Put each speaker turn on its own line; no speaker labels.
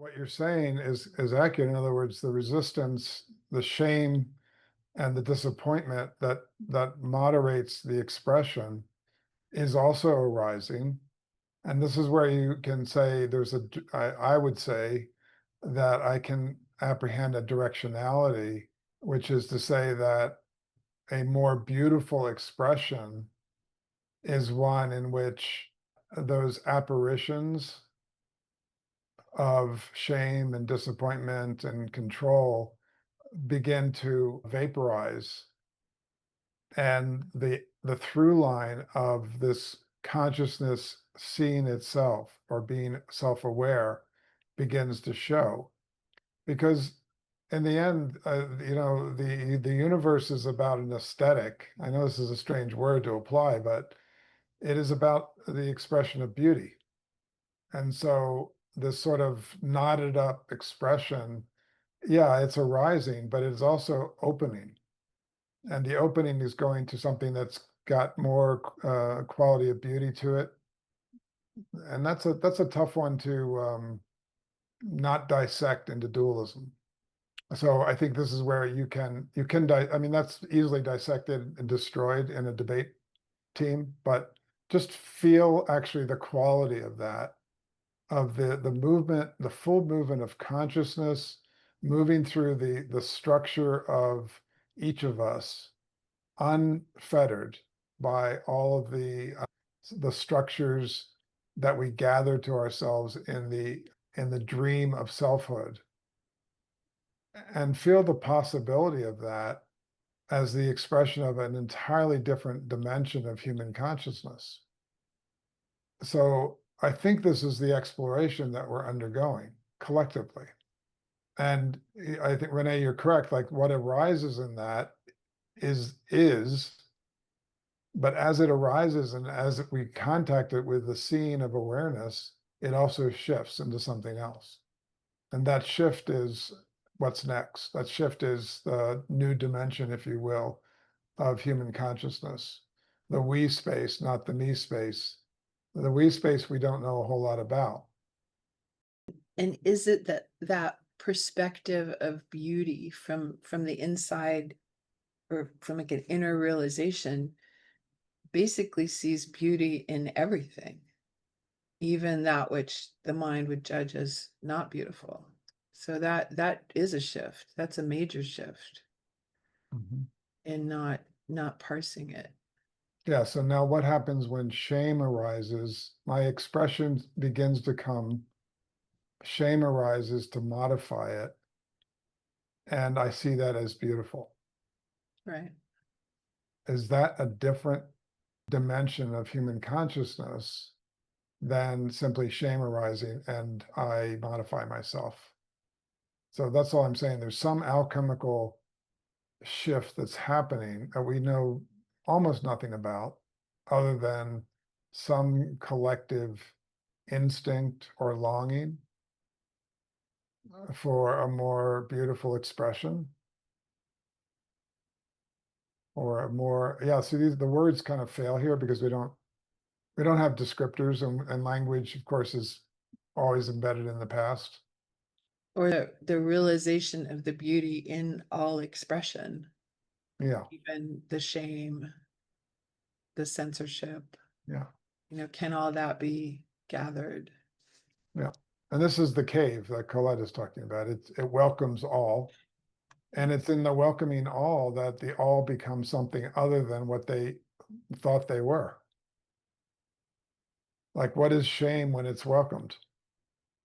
what you're saying is accurate. In other words, the resistance, the shame, and the disappointment that moderates the expression is also arising. And this is where you can say I would say that I can apprehend a directionality, which is to say that a more beautiful expression is one in which those apparitions of shame and disappointment and control begin to vaporize, and the through line of this consciousness seeing itself or being self-aware begins to show. Because in the end, the universe is about an aesthetic. I know this is a strange word to apply, but it is about the expression of beauty. And so this sort of knotted up expression, yeah, it's arising, but it's also opening. And the opening is going to something that's got more quality of beauty to it. And that's a tough one to not dissect into dualism. So I think this is where I mean, that's easily dissected and destroyed in a debate team, but just feel actually the quality of that, of the movement, the full movement of consciousness moving through the structure of each of us, unfettered by all of the structures that we gather to ourselves in the dream of selfhood, and feel the possibility of that as the expression of an entirely different dimension of human consciousness. So I think this is the exploration that we're undergoing collectively. And I think, Renee, you're correct. Like, what arises in that is, but as it arises and as we contact it with the seeing of awareness, it also shifts into something else. And that shift is what's next. That shift is the new dimension, if you will, of human consciousness. The we space, not the me space. The we space we don't know a whole lot about.
And is it that perspective of beauty from the inside, or from like an inner realization, basically sees beauty in everything, even that which the mind would judge as not beautiful? So that is a shift. That's a major shift in not parsing it.
Yeah, so now what happens when shame arises? My expression begins to come, shame arises to modify it, and I see that as beautiful.
Right.
Is that a different dimension of human consciousness than simply shame arising and I modify myself? So that's all I'm saying. There's some alchemical shift that's happening that we know almost nothing about, other than some collective instinct or longing for a more beautiful expression, or a more, yeah, see, the words kind of fail here because we don't have descriptors, and language, of course, is always embedded in the past.
Or the realization of the beauty in all expression,
Yeah,
even the shame, the censorship,
yeah,
can all that be gathered?
yeah. And this is the cave that Colette is talking about. It welcomes all. And it's in the welcoming all that the all becomes something other than what they thought they were. Like, what is shame when it's welcomed?